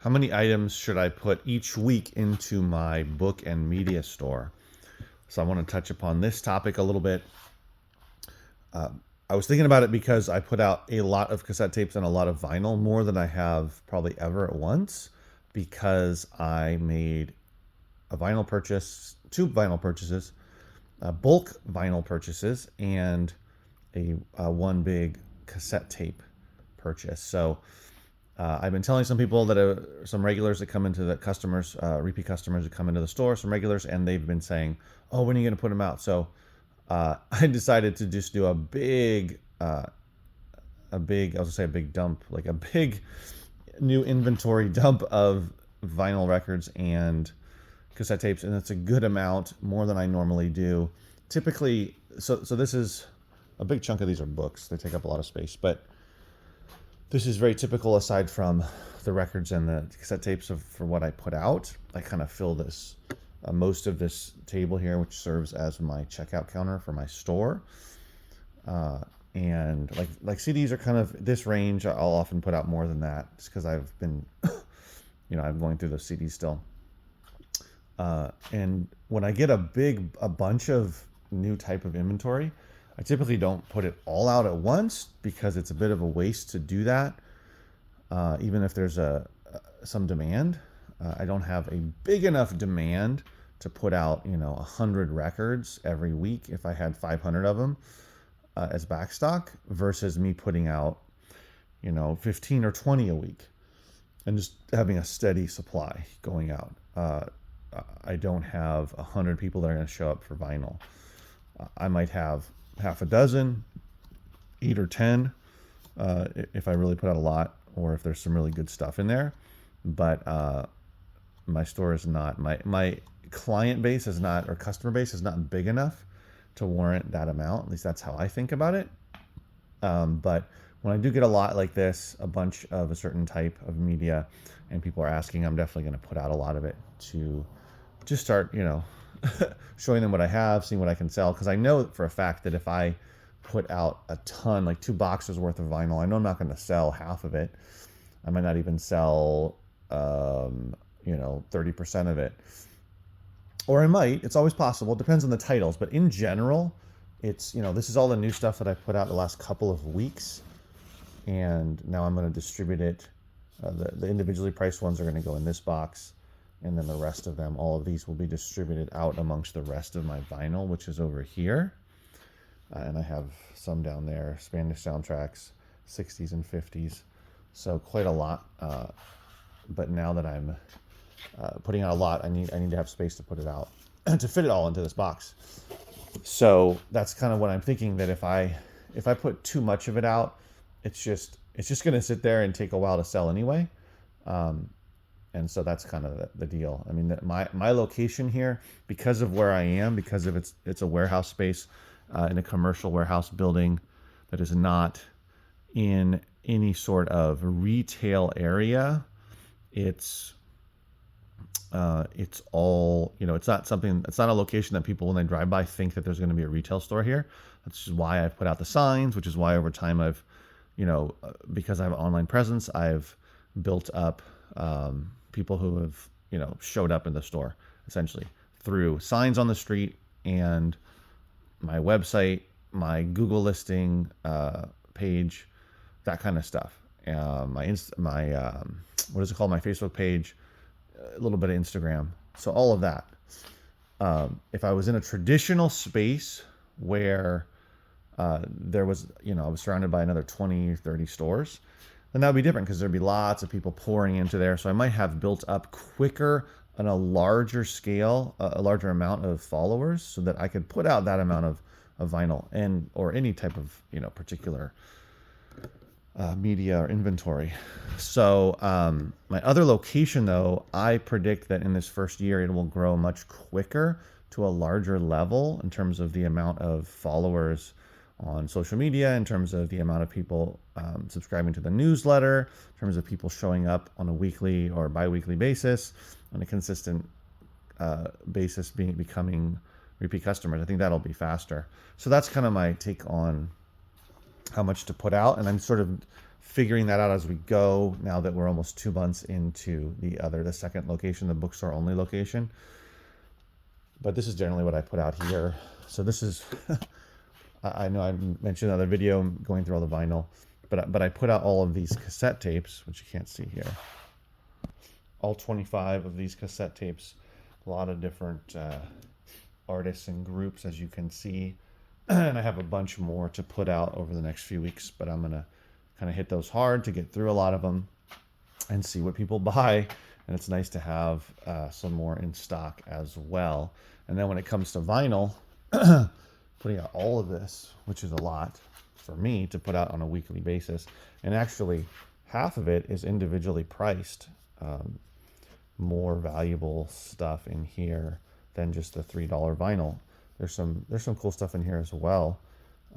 how many items should I put each week into my book and media store? So I want to touch upon this topic a little bit. I was thinking about it because I put out a lot of cassette tapes and a lot of vinyl, more than I have probably ever at once, because I made a vinyl purchase, two vinyl purchases, bulk vinyl purchases, and a one big cassette tape purchase. So I've been telling some people that some regulars that come into the customers, repeat customers that come into the store, some regulars, and they've been saying, "Oh, when are you going to put them out?" So I decided to just do a big, I was gonna say a big dump, like a big new inventory dump of vinyl records and cassette tapes, and it's a good amount, more than I normally do. Typically, so this is a big chunk of these are books. They take up a lot of space, but this is very typical aside from the records and the cassette tapes for what I put out. I kind of fill this, most of this table here, which serves as my checkout counter for my store. And like CDs are kind of this range. I'll often put out more than that just because I've been, I'm going through those CDs still. And when I get a bunch of new type of inventory, I typically don't put it all out at once because it's a bit of a waste to do that. Even if there's some demand, I don't have a big enough demand to put out, 100 records every week if I had 500 of them as backstock versus me putting out, 15 or 20 a week and just having a steady supply going out. I don't have 100 people that are going to show up for vinyl. I might have half a dozen, 8 or 10, if I really put out a lot, or if there's some really good stuff in there. But my store is not, my client base is not, or customer base is not big enough to warrant that amount. At least that's how I think about it. But when I do get a lot like this, a bunch of a certain type of media, and people are asking, I'm definitely going to put out a lot of it to just start, showing them what I have, seeing what I can sell. Because I know for a fact that if I put out a ton, like 2 boxes worth of vinyl, I know I'm not going to sell half of it. I might not even sell, 30% of it. Or I might. It's always possible. It depends on the titles. But in general, it's, this is all the new stuff that I put out the last couple of weeks. And now I'm going to distribute it. The individually priced ones are going to go in this box. And then the rest of them, all of these will be distributed out amongst the rest of my vinyl, which is over here. And I have some down there, Spanish soundtracks, 60s and 50s. So quite a lot. But now that I'm putting out a lot, I need to have space to put it out, to fit it all into this box. So that's kind of what I'm thinking, that if I put too much of it out, it's just going to sit there and take a while to sell anyway. And so that's kind of the deal. I mean, my location here, because of where I am, because of it's a warehouse space in a commercial warehouse building that is not in any sort of retail area. It's all, it's not a location that people, when they drive by, think that there's going to be a retail store here. That's just why I've put out the signs, which is why over time I've, because I have an online presence, I've built up people who have, showed up in the store essentially through signs on the street and my website, my Google listing page, that kind of stuff. My what is it called? My Facebook page, a little bit of Instagram. So all of that. If I was in a traditional space where there was, I was surrounded by another 20, 30 stores, then that would be different because there'd be lots of people pouring into there. So I might have built up quicker on a larger scale, a larger amount of followers, so that I could put out that amount of vinyl or any type of, particular media or inventory. So my other location, though, I predict that in this first year, it will grow much quicker to a larger level in terms of the amount of followers on social media, in terms of the amount of people subscribing to the newsletter, in terms of people showing up on a weekly or bi-weekly basis, on a consistent basis, becoming repeat customers. I think that'll be faster. So that's kind of my take on how much to put out. And I'm sort of figuring that out as we go now that we're almost 2 months into the second location, the bookstore only location. But this is generally what I put out here. So this is, I know I mentioned in another video going through all the vinyl, but I put out all of these cassette tapes, which you can't see here. All 25 of these cassette tapes, a lot of different artists and groups, as you can see. And I have a bunch more to put out over the next few weeks, but I'm going to kind of hit those hard to get through a lot of them and see what people buy. And it's nice to have some more in stock as well. And then when it comes to vinyl, putting out all of this, which is a lot for me to put out on a weekly basis. And actually, half of it is individually priced. More valuable stuff in here than just the $3 vinyl. There's some cool stuff in here as well.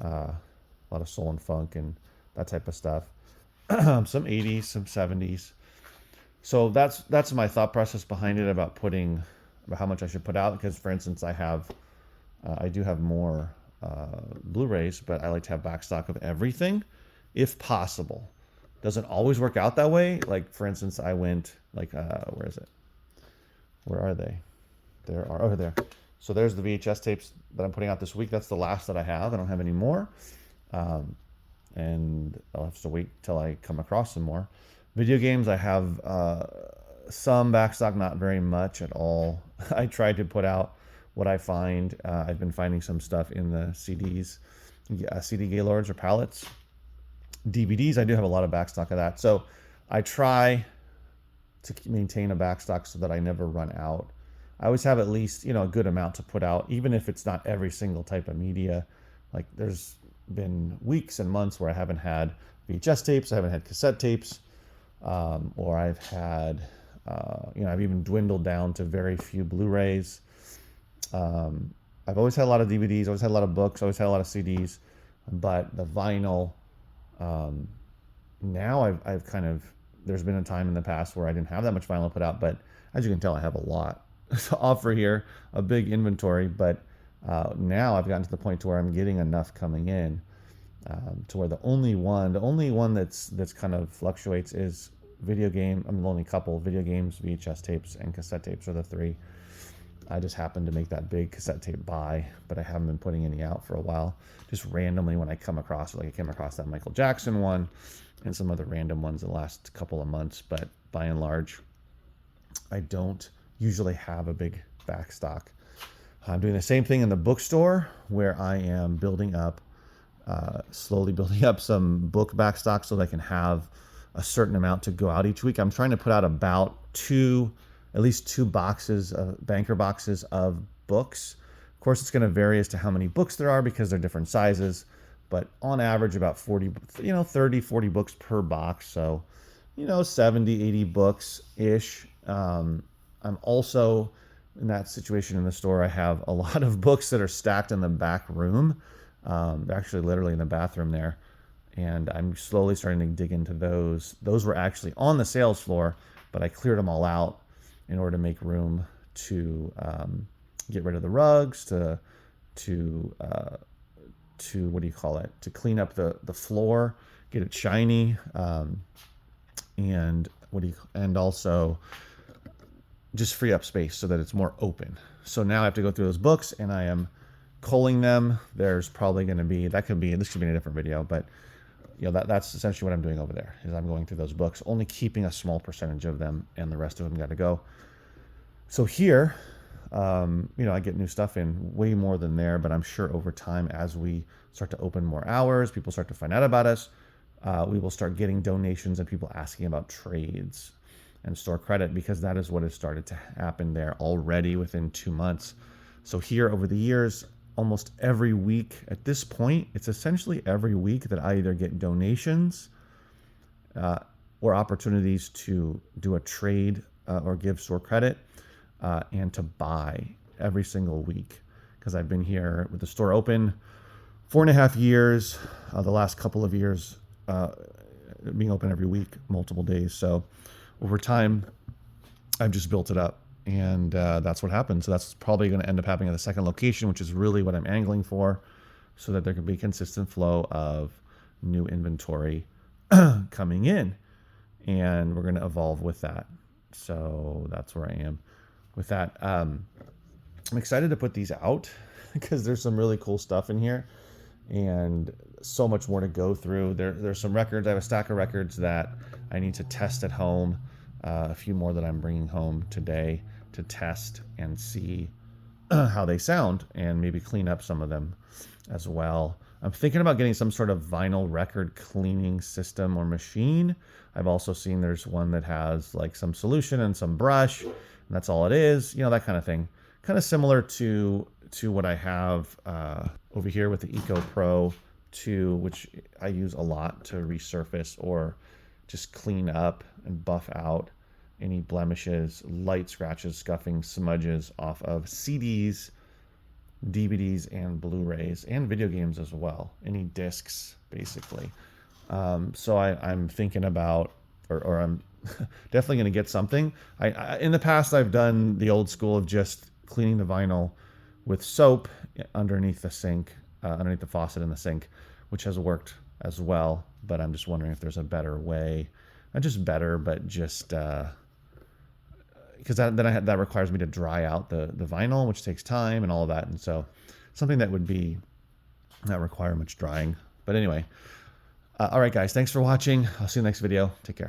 A lot of soul and funk and that type of stuff. Some 80s, some 70s. So that's my thought process behind it about how much I should put out. Because for instance, I do have more Blu-rays, but I like to have back stock of everything if possible. Doesn't always work out that way. Like for instance, I went where is it? Where are they? There are over there. So there's the VHS tapes that I'm putting out this week. That's the last that I have. I don't have any more. And I'll have to wait till I come across some more. Video games, I have some backstock, not very much at all. I tried to put out what I find. I've been finding some stuff in the CDs, CD Gaylords or pallets. DVDs, I do have a lot of backstock of that. So I try to maintain a backstock so that I never run out. I always have at least, a good amount to put out, even if it's not every single type of media. Like there's been weeks and months where I haven't had VHS tapes, I haven't had cassette tapes, or I've had, I've even dwindled down to very few Blu-rays. I've always had a lot of DVDs, always had a lot of books, always had a lot of CDs, but the vinyl, now I've kind of, there's been a time in the past where I didn't have that much vinyl put out, but as you can tell, I have a lot to offer here, a big inventory, but now I've gotten to the point to where I'm getting enough coming in to where the only one that's kind of fluctuates is video game. I'm the only couple: video games, VHS tapes, and cassette tapes are the three. I just happened to make that big cassette tape buy, but I haven't been putting any out for a while. Just randomly when I come across it, like I came across that Michael Jackson one and some other random ones in the last couple of months, but by and large, I don't usually have a big back stock. I'm doing the same thing in the bookstore where I am building up, slowly building up some book back stock so that I can have a certain amount to go out each week. I'm trying to put out about at least two boxes of banker boxes of books. Of course, it's going to vary as to how many books there are because they're different sizes, but on average about 30, 40 books per box. So, 70, 80 books ish. I'm also in that situation in the store. I have a lot of books that are stacked in the back room. They're actually literally in the bathroom there. And I'm slowly starting to dig into those. Those were actually on the sales floor, but I cleared them all out in order to make room to get rid of the rugs, to what do you call it? To clean up the floor, get it shiny, and also just free up space so that it's more open. So now I have to go through those books and I am culling them. There's probably going to be, this could be in a different video, but that's essentially what I'm doing over there is I'm going through those books, only keeping a small percentage of them and the rest of them got to go. So here, I get new stuff in way more than there, but I'm sure over time, as we start to open more hours, people start to find out about us, we will start getting donations and people asking about trades and store credit, because that is what has started to happen there already within 2 months. So here over the years, almost every week at this point, it's essentially every week that I either get donations or opportunities to do a trade or give store credit and to buy every single week, because I've been here with the store open 4.5 years, the last couple of years being open every week, multiple days. So over time, I've just built it up, and that's what happened. So that's probably going to end up happening at the second location, which is really what I'm angling for, so that there can be consistent flow of new inventory coming in, and we're going to evolve with that. So that's where I am with that. I'm excited to put these out because there's some really cool stuff in here and so much more to go through. There's some records. I have a stack of records that I need to test at home. A few more that I'm bringing home today to test and see how they sound and maybe clean up some of them as well. I'm thinking about getting some sort of vinyl record cleaning system or machine. I've also seen there's one that has like some solution and some brush, and that's all it is, you know, that kind of thing. Kind of similar to what I have over here with the Eco Pro 2, which I use a lot to resurface or just clean up and buff out any blemishes, light scratches, scuffing, smudges off of CDs, DVDs, and Blu-rays, and video games as well. Any discs, basically. So I'm thinking about, or I'm definitely going to get something. In the past, I've done the old school of just cleaning the vinyl with soap underneath the sink, underneath the faucet in the sink, which has worked as well. But I'm just wondering if there's a better way. Not just better, but just because that requires me to dry out the vinyl, which takes time and all of that. And so something that would not require much drying. But anyway, all right, guys, thanks for watching. I'll see you next video. Take care.